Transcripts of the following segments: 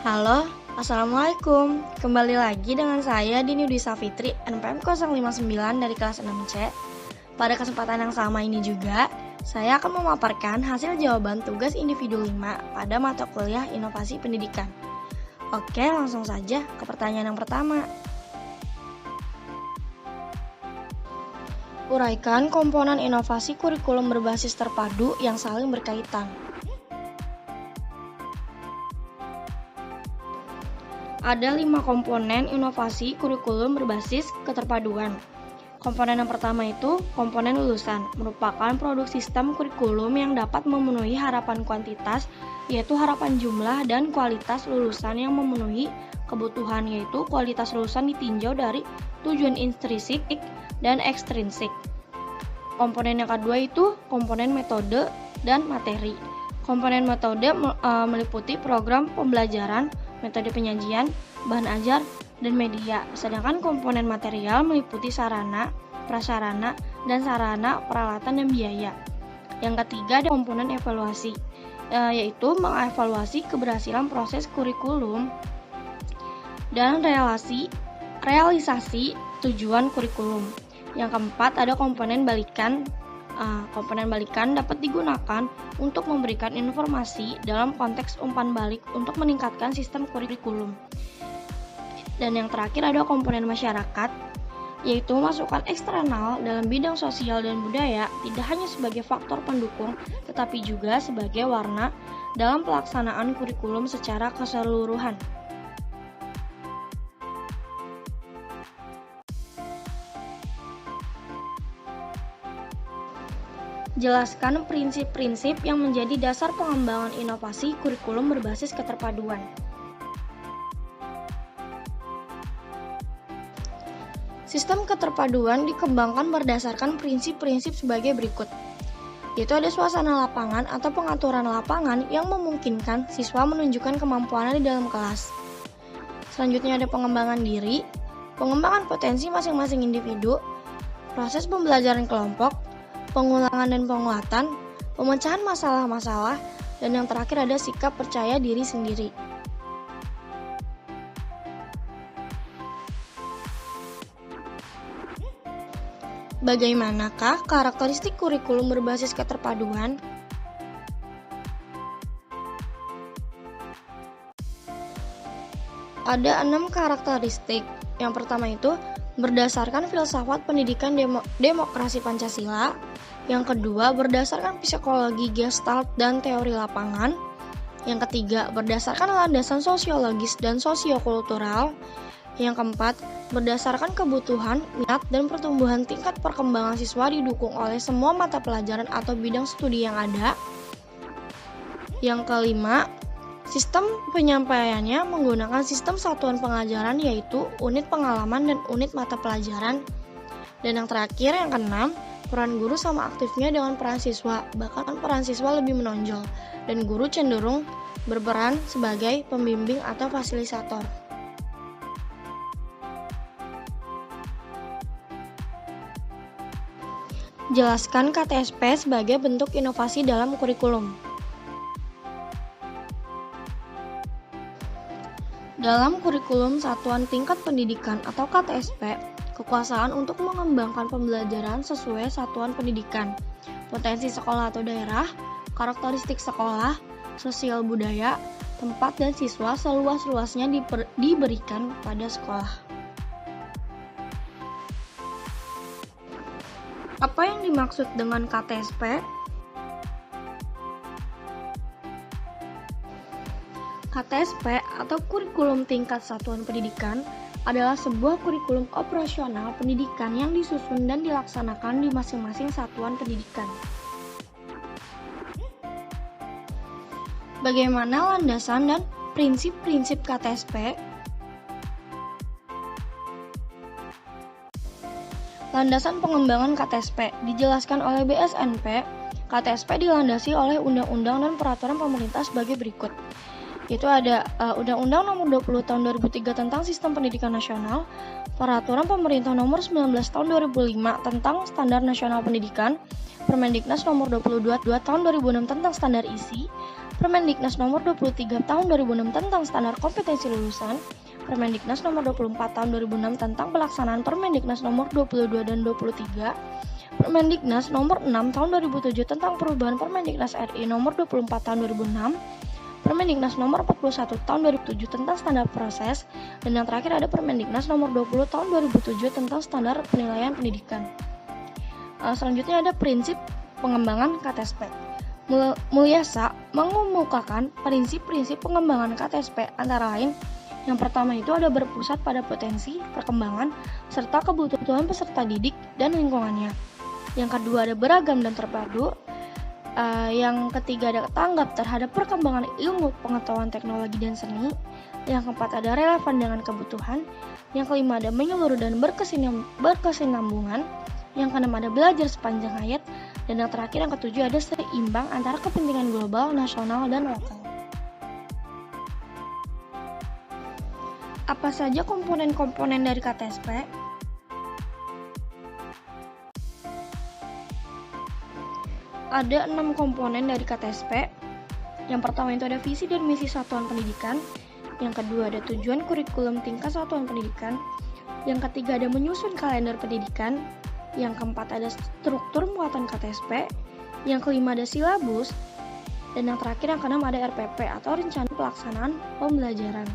Halo, Assalamualaikum. Kembali lagi dengan saya Dini Dwi Safitri, NPM 059 dari kelas 6C. Pada kesempatan yang sama ini juga, saya akan memaparkan hasil jawaban tugas individu 5 pada mata kuliah Inovasi Pendidikan. Oke, langsung saja ke pertanyaan yang pertama. Uraikan komponen inovasi kurikulum berbasis terpadu yang saling berkaitan. Ada 5 komponen inovasi kurikulum berbasis keterpaduan. Komponen yang pertama itu komponen lulusan, merupakan produk sistem kurikulum yang dapat memenuhi harapan kuantitas, yaitu harapan jumlah dan kualitas lulusan yang memenuhi kebutuhan, yaitu kualitas lulusan ditinjau dari tujuan intrinsik dan ekstrinsik. Komponen yang kedua itu komponen metode dan materi. Komponen metode meliputi program pembelajaran, metode penyajian, bahan ajar, dan media. Sedangkan komponen material meliputi sarana, prasarana, dan sarana, peralatan, dan biaya. Yang ketiga ada komponen evaluasi, yaitu mengevaluasi keberhasilan proses kurikulum dan realisasi tujuan kurikulum. Yang keempat ada komponen balikan. Komponen balikan dapat digunakan untuk memberikan informasi dalam konteks umpan balik untuk meningkatkan sistem kurikulum. Dan yang terakhir ada komponen masyarakat, yaitu masukan eksternal dalam bidang sosial dan budaya tidak hanya sebagai faktor pendukung, tetapi juga sebagai warna dalam pelaksanaan kurikulum secara keseluruhan. Jelaskan prinsip-prinsip yang menjadi dasar pengembangan inovasi kurikulum berbasis keterpaduan. Sistem keterpaduan dikembangkan berdasarkan prinsip-prinsip sebagai berikut, yaitu ada suasana lapangan atau pengaturan lapangan yang memungkinkan siswa menunjukkan kemampuannya di dalam kelas. Selanjutnya ada pengembangan diri, pengembangan potensi masing-masing individu, proses pembelajaran kelompok, pengulangan dan penguatan, pemecahan masalah-masalah, dan yang terakhir ada sikap percaya diri sendiri. Bagaimanakah karakteristik kurikulum berbasis keterpaduan? Ada 6 karakteristik. Yang pertama itu berdasarkan filsafat pendidikan demokrasi Pancasila. Yang kedua, berdasarkan psikologi Gestalt dan teori lapangan. Yang ketiga, berdasarkan landasan sosiologis dan sosiokultural. Yang keempat, berdasarkan kebutuhan, minat, dan pertumbuhan tingkat perkembangan siswa didukung oleh semua mata pelajaran atau bidang studi yang ada. Yang kelima, sistem penyampaiannya menggunakan sistem satuan pengajaran, yaitu unit pengalaman dan unit mata pelajaran. Dan yang terakhir, yang keenam, peran guru sama aktifnya dengan peran siswa, bahkan peran siswa lebih menonjol, dan guru cenderung berperan sebagai pembimbing atau fasilitator. Jelaskan KTSP sebagai bentuk inovasi dalam kurikulum. Dalam kurikulum satuan tingkat pendidikan atau KTSP, kekuasaan untuk mengembangkan pembelajaran sesuai satuan pendidikan, potensi sekolah atau daerah, karakteristik sekolah, sosial budaya, tempat dan siswa seluas-luasnya diberikan pada sekolah. Apa yang dimaksud dengan KTSP? KTSP atau kurikulum tingkat satuan pendidikan adalah sebuah kurikulum operasional pendidikan yang disusun dan dilaksanakan di masing-masing satuan pendidikan. Bagaimana landasan dan prinsip-prinsip KTSP? Landasan pengembangan KTSP dijelaskan oleh BSNP. KTSP dilandasi oleh undang-undang dan peraturan pemerintah sebagai berikut. Yaitu ada Undang-Undang Nomor 20 Tahun 2003 tentang Sistem Pendidikan Nasional, Peraturan Pemerintah Nomor 19 Tahun 2005 tentang Standar Nasional Pendidikan, Permendiknas Nomor 22 Tahun 2006 tentang Standar Isi, Permendiknas nomor 23 tahun 2006 tentang standar kompetensi lulusan, Permendiknas nomor 24 tahun 2006 tentang pelaksanaan Permendiknas nomor 22 dan 23, Permendiknas nomor 6 tahun 2007 tentang perubahan Permendiknas RI nomor 24 tahun 2006, Permendiknas nomor 41 tahun 2007 tentang standar proses, dan yang terakhir ada Permendiknas nomor 20 tahun 2007 tentang standar penilaian pendidikan. Selanjutnya ada prinsip pengembangan KTSP. Mulyasa mengemukakan prinsip-prinsip pengembangan KTSP, antara lain yang pertama itu ada berpusat pada potensi, perkembangan, serta kebutuhan peserta didik dan lingkungannya. Yang kedua ada beragam dan terpadu. Yang ketiga ada tanggap terhadap perkembangan ilmu, pengetahuan, teknologi, dan seni. Yang keempat ada relevan dengan kebutuhan. Yang kelima ada menyeluruh dan berkesinambungan. Yang keenam ada belajar sepanjang hayat. Dan yang terakhir yang ketujuh ada seimbang antara kepentingan global, nasional, dan lokal. Apa saja komponen-komponen dari KTSP? Ada 6 komponen dari KTSP. Yang pertama itu ada visi dan misi satuan pendidikan. Yang kedua ada tujuan kurikulum tingkat satuan pendidikan. Yang ketiga ada menyusun kalender pendidikan. Yang keempat ada struktur muatan KTSP. Yang kelima ada silabus. Dan yang terakhir yang keenam ada RPP atau rencana pelaksanaan pembelajaran.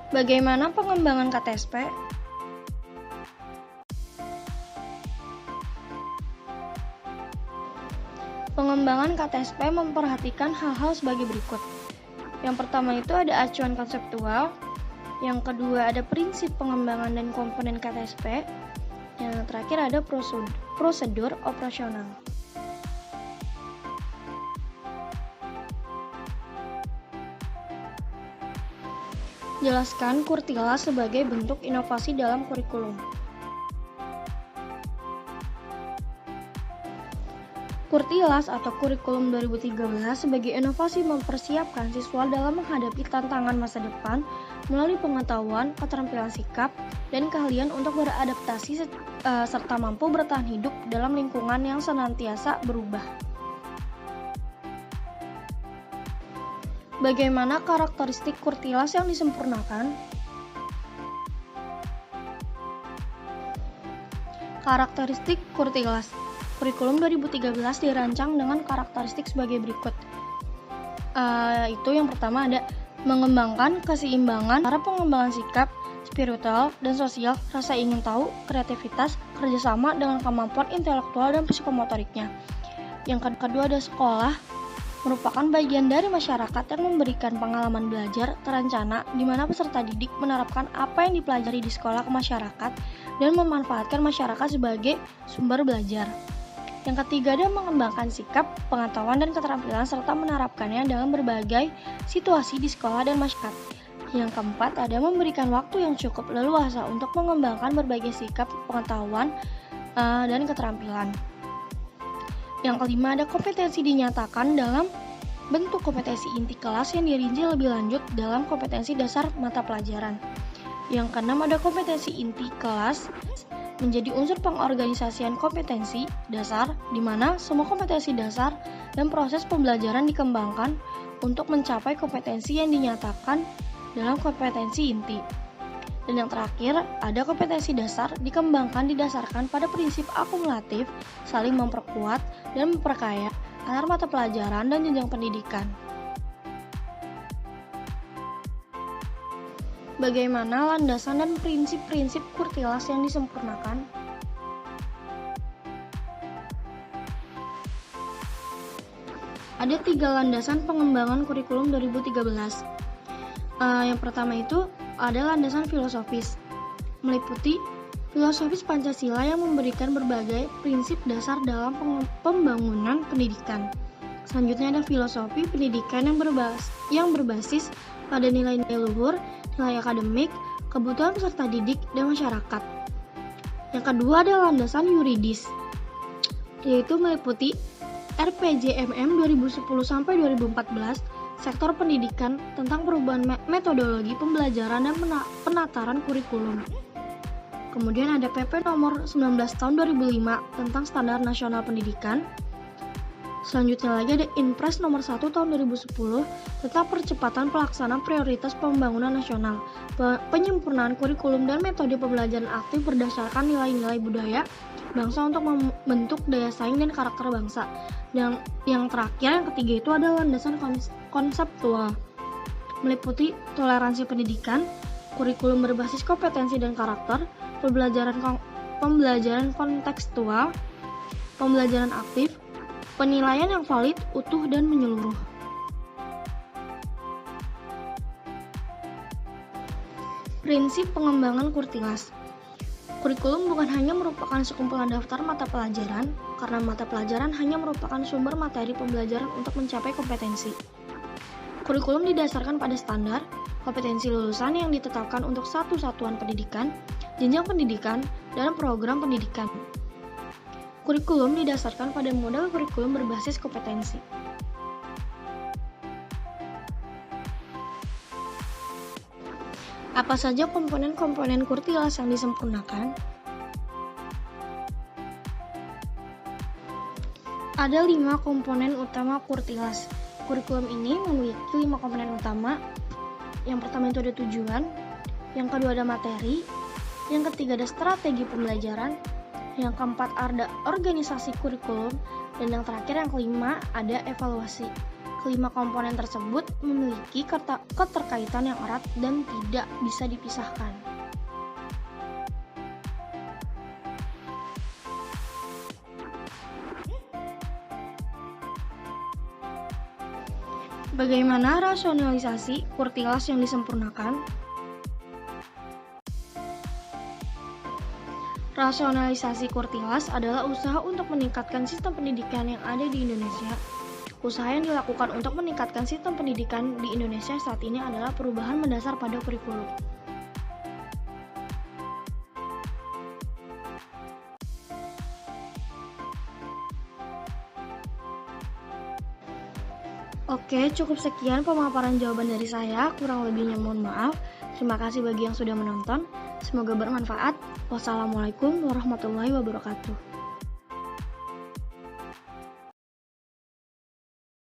Bagaimana pengembangan KTSP? Pengembangan KTSP memperhatikan hal-hal sebagai berikut. Yang pertama itu ada acuan konseptual. Yang kedua ada prinsip pengembangan dan komponen KTSP. Yang terakhir ada prosedur operasional. Jelaskan Kurtilas sebagai bentuk inovasi dalam kurikulum. Kurtilas atau Kurikulum 2013 sebagai inovasi mempersiapkan siswa dalam menghadapi tantangan masa depan melalui pengetahuan, keterampilan sikap, dan keahlian untuk beradaptasi serta mampu bertahan hidup dalam lingkungan yang senantiasa berubah. Bagaimana karakteristik Kurtilas yang disempurnakan? Karakteristik Kurtilas. Kurikulum 2013 dirancang dengan karakteristik sebagai berikut. Itu yang pertama ada mengembangkan keseimbangan antara pengembangan sikap, spiritual, dan sosial, rasa ingin tahu, kreativitas, kerjasama dengan kemampuan intelektual dan psikomotoriknya. Yang kedua ada sekolah, merupakan bagian dari masyarakat yang memberikan pengalaman belajar terencana di mana peserta didik menerapkan apa yang dipelajari di sekolah ke masyarakat dan memanfaatkan masyarakat sebagai sumber belajar. Yang ketiga ada mengembangkan sikap, pengetahuan, dan keterampilan serta menerapkannya dalam berbagai situasi di sekolah dan masyarakat. Yang keempat ada memberikan waktu yang cukup leluasa untuk mengembangkan berbagai sikap, pengetahuan, dan keterampilan. Yang kelima ada kompetensi dinyatakan dalam bentuk kompetensi inti kelas yang dirinci lebih lanjut dalam kompetensi dasar mata pelajaran. Yang keenam ada kompetensi inti kelas menjadi unsur pengorganisasian kompetensi dasar di mana semua kompetensi dasar dan proses pembelajaran dikembangkan untuk mencapai kompetensi yang dinyatakan dalam kompetensi inti. Dan yang terakhir, ada kompetensi dasar dikembangkan didasarkan pada prinsip akumulatif, saling memperkuat dan memperkaya antar mata pelajaran dan jenjang pendidikan. Bagaimana landasan dan prinsip-prinsip Kurtilas yang disempurnakan? Ada 3 landasan pengembangan kurikulum 2013. Yang pertama itu ada landasan filosofis, meliputi filosofis Pancasila yang memberikan berbagai prinsip dasar dalam pembangunan pendidikan. Selanjutnya ada filosofi pendidikan yang berbasis pada nilai-nilai luhur, nilai akademik, kebutuhan peserta didik, dan masyarakat. Yang kedua ada landasan yuridis, yaitu meliputi RPJMN 2010-2014, sektor pendidikan tentang perubahan metodologi pembelajaran dan penataran kurikulum. Kemudian ada PP nomor 19 tahun 2005 tentang Standar Nasional Pendidikan. Selanjutnya lagi ada Inpres nomor 1 tahun 2010 tentang percepatan pelaksanaan prioritas pembangunan nasional, penyempurnaan kurikulum dan metode pembelajaran aktif berdasarkan nilai-nilai budaya bangsa untuk membentuk daya saing dan karakter bangsa. Dan yang terakhir, yang ketiga itu adalah landasan konseptual, meliputi toleransi pendidikan, kurikulum berbasis kompetensi dan karakter, pembelajaran kontekstual, pembelajaran aktif, penilaian yang valid, utuh, dan menyeluruh. Prinsip pengembangan Kurtilas. Kurikulum bukan hanya merupakan sekumpulan daftar mata pelajaran, karena mata pelajaran hanya merupakan sumber materi pembelajaran untuk mencapai kompetensi. Kurikulum didasarkan pada standar, kompetensi lulusan yang ditetapkan untuk satu satuan pendidikan, jenjang pendidikan, dan program pendidikan. Kurikulum didasarkan pada model kurikulum berbasis kompetensi. Apa saja komponen-komponen Kurtilas yang disempurnakan? Ada 5 komponen utama Kurtilas. Kurikulum ini memiliki 5 komponen utama. Yang pertama itu ada tujuan, yang kedua ada materi, yang ketiga ada strategi pembelajaran, yang keempat ada organisasi kurikulum, dan yang terakhir yang kelima ada evaluasi. Kelima komponen tersebut memiliki keterkaitan yang erat dan tidak bisa dipisahkan. Bagaimana rasionalisasi Kurtilas yang disempurnakan? Rasionalisasi Kurtilas adalah usaha untuk meningkatkan sistem pendidikan yang ada di Indonesia. Usaha yang dilakukan untuk meningkatkan sistem pendidikan di Indonesia saat ini adalah perubahan mendasar pada kurikulum. Oke, cukup sekian pemaparan jawaban dari saya. Kurang lebihnya mohon maaf. Terima kasih bagi yang sudah menonton. Semoga bermanfaat. Wassalamualaikum warahmatullahi wabarakatuh.